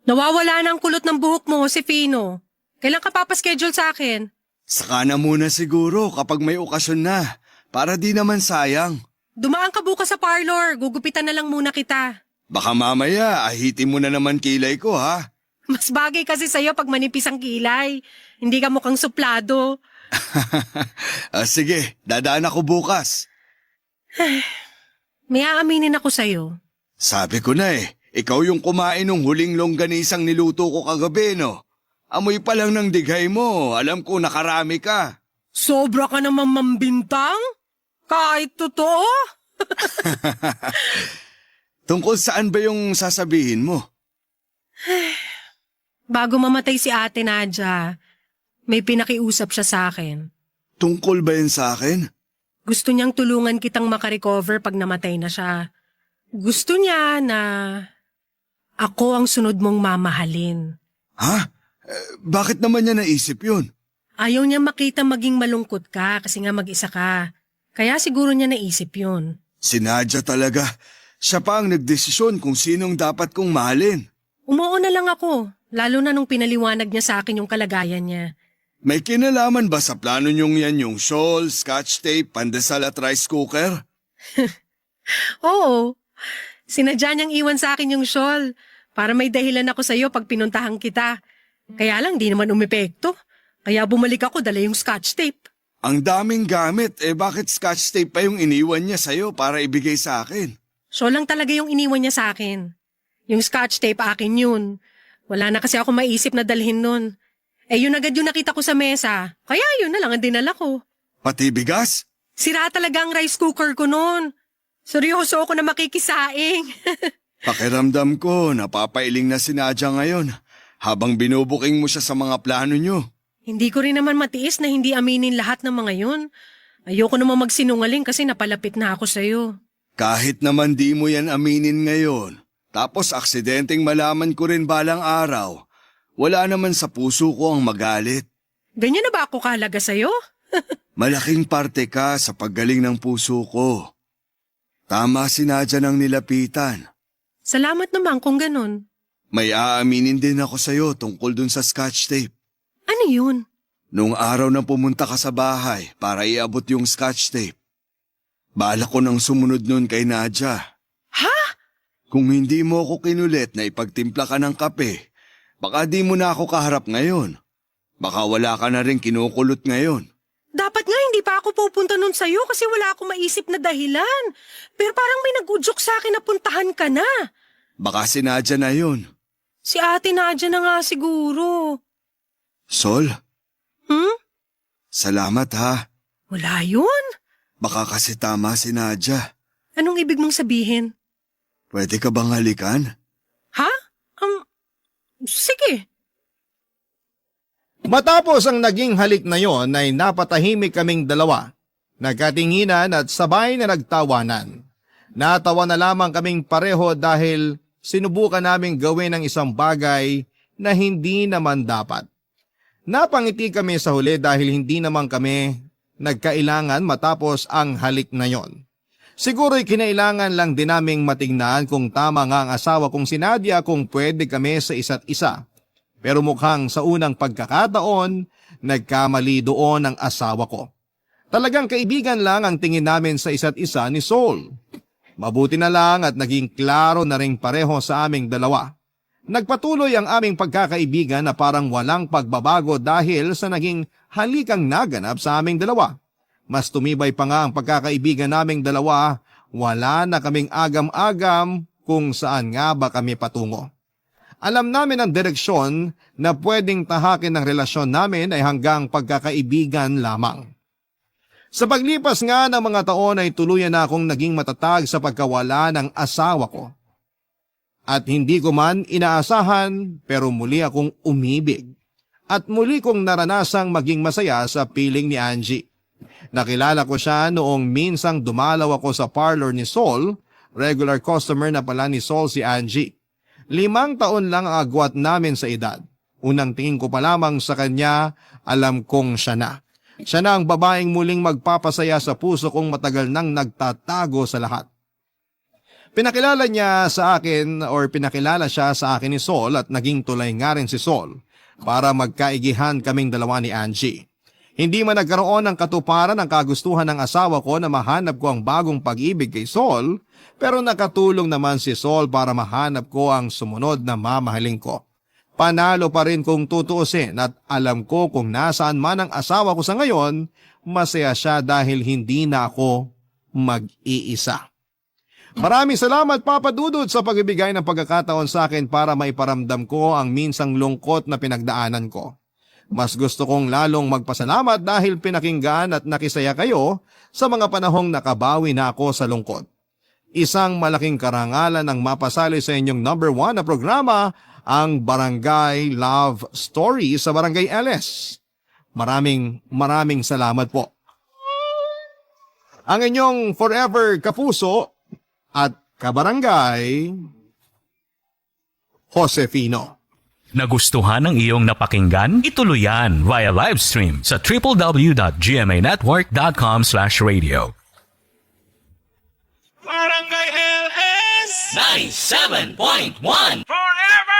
Nawawala na ang kulot ng buhok mo, Josefino. Kailan ka papaschedule sa akin?
Saka na muna siguro kapag may okasyon na, para di naman sayang.
Dumaan ka bukas sa parlor. Gugupitan na lang muna kita.
Baka mamaya ahitin mo na naman kilay ko ha.
Mas bagay kasi sa'yo pag manipis ang kilay. Hindi ka mukhang suplado.
Sige, dadaan ako bukas.
May aaminin ako sa'yo.
Sabi ko na ikaw yung kumain ng huling longganisang niluto ko kagabi, no? Amoy pa lang ng dighay mo, alam ko nakarami ka.
Sobra ka naman mambintang? Kahit totoo?
Tungkol saan ba yung sasabihin mo?
Bago mamatay si Ate Nadia, may pinakiusap siya sa akin.
Tungkol ba yun sa akin?
Gusto niyang tulungan kitang makarecover pag namatay na siya. Gusto niya na ako ang sunod mong mamahalin.
Ha? Bakit naman niya naisip yun?
Ayaw niya makita maging malungkot ka kasi nga mag-isa ka. Kaya siguro niya naisip yun.
Si Nadia talaga. Siya pa ang nagdesisyon kung sinong dapat kong mahalin.
Umuo na lang ako, lalo na nung pinaliwanag niya sa akin yung kalagayan niya.
May kinalaman ba sa plano niyong yan yung shawl, scotch tape, pandesal at rice cooker?
Oo, sinadya niyang iwan sa akin yung shawl para may dahilan ako sa'yo pag pinuntahan kita. Kaya lang di naman umepekto. Kaya bumalik ako dala yung scotch tape.
Ang daming gamit, bakit scotch tape pa yung iniwan niya sa'yo para ibigay sa akin?
Shawl lang talaga yung iniwan niya sa akin. Yung scotch tape akin yun. Wala na kasi ako maisip na dalhin nun. Yun agad yung nakita ko sa mesa. Kaya yun na lang ang dinala ko.
Pati bigas?
Sira talaga ang rice cooker ko nun. Seryoso ako na makikisaing.
Pakiramdam ko, napapailing na si Nadia ngayon habang binubuking mo siya sa mga plano niyo.
Hindi ko rin naman matiis na hindi aminin lahat ng mga yun. Ayoko naman magsinungaling kasi napalapit na ako sa'yo.
Kahit naman di mo yan aminin ngayon, tapos aksidenteng malaman ko rin balang araw, wala naman sa puso ko ang magalit.
Ganyan na ba ako kahalaga sa'yo?
Malaking parte ka sa paggaling ng puso ko. Tama si Nadia ng nilapitan.
Salamat naman kung ganun.
May aaminin din ako sa'yo tungkol dun sa scotch tape.
Ano yun?
Nung araw na pumunta ka sa bahay para iabot yung scotch tape, balak ko nang sumunod nun kay Nadia.
Ha?
Kung hindi mo ako kinulit na ipagtimpla ka ng kape, baka di mo na ako kaharap ngayon. Baka wala ka na rin kinukulot ngayon.
Dapat nga hindi pa ako pupunta nun sa'yo kasi wala akong maisip na dahilan. Pero parang may nag-udyok sa akin na puntahan ka na.
Baka si Nadia na yun.
Si Ate Nadia na nga siguro.
Sol, salamat ha.
Wala yun.
Baka kasi tama si Nadia.
Anong ibig mong sabihin?
Pwede ka bang halikan?
Ha? Sige.
Matapos ang naging halik na yon ay napatahimik kaming dalawa. Nagkatinginan at sabay na nagtawanan. Natawa na lamang kaming pareho dahil sinubukan naming gawin ang isang bagay na hindi naman dapat. Napangiti kami sa huli dahil hindi naman kami nagkailangan matapos ang halik na yon. Siguro'y kinailangan lang din naming matignan kung tama nga ang asawa kong si Nadia kung pwede kami sa isa't isa. Pero mukhang sa unang pagkakataon, nagkamali doon ang asawa ko. Talagang kaibigan lang ang tingin namin sa isa't isa ni Sol. Mabuti na lang at naging klaro na ring pareho sa aming dalawa. Nagpatuloy ang aming pagkakaibigan na parang walang pagbabago dahil sa naging halikang naganap sa aming dalawa. Mas tumibay pa nga ang pagkakaibigan naming dalawa, wala na kaming agam-agam kung saan nga ba kami patungo. Alam namin ang direksyon na pwedeng tahakin ng relasyon namin ay hanggang pagkakaibigan lamang. Sa paglipas nga ng mga taon ay tuluyan na akong naging matatag sa pagkawala ng asawa ko. At hindi ko man inaasahan pero muli akong umibig. At muli kong naranasang maging masaya sa piling ni Angie. Nakilala ko siya noong minsang dumalaw ako sa parlor ni Sol, regular customer na pala ni Sol si Angie. 5 taon lang ang agwat namin sa edad. Unang tingin ko pa lamang sa kanya, alam kong siya na. Siya na ang babaeng muling magpapasaya sa puso kong matagal nang nagtatago sa lahat. Pinakilala siya sa akin ni Sol at naging tulay nga rin si Sol para magkaigihan kaming dalawa ni Angie. Hindi man nagkaroon ng katuparan ang kagustuhan ng asawa ko na mahanap ko ang bagong pag-ibig kay Sol, pero nakatulong naman si Sol para mahanap ko ang sumunod na mamahaling ko. Panalo pa rin kung tutuusin at alam ko kung nasaan man ang asawa ko sa ngayon, masaya siya dahil hindi na ako mag-iisa. Maraming salamat Papa Dudut sa pagbibigay ng pagkakataon sa akin para maiparamdam ko ang minsang lungkot na pinagdaanan ko. Mas gusto kong lalong magpasalamat dahil pinakinggan at nakisaya kayo sa mga panahong nakabawi na ako sa lungkot. Isang malaking karangalan ang mapasali sa inyong number 1 na programa, ang Barangay Love Story sa Barangay LS. Maraming salamat po. Ang inyong forever kapuso at kabarangay, Josefino.
Nagustuhan ng iyong napakinggan? Ituloy yan via live stream sa www.gmanetwork.com/radio.
Barangay LS
97.1
Forever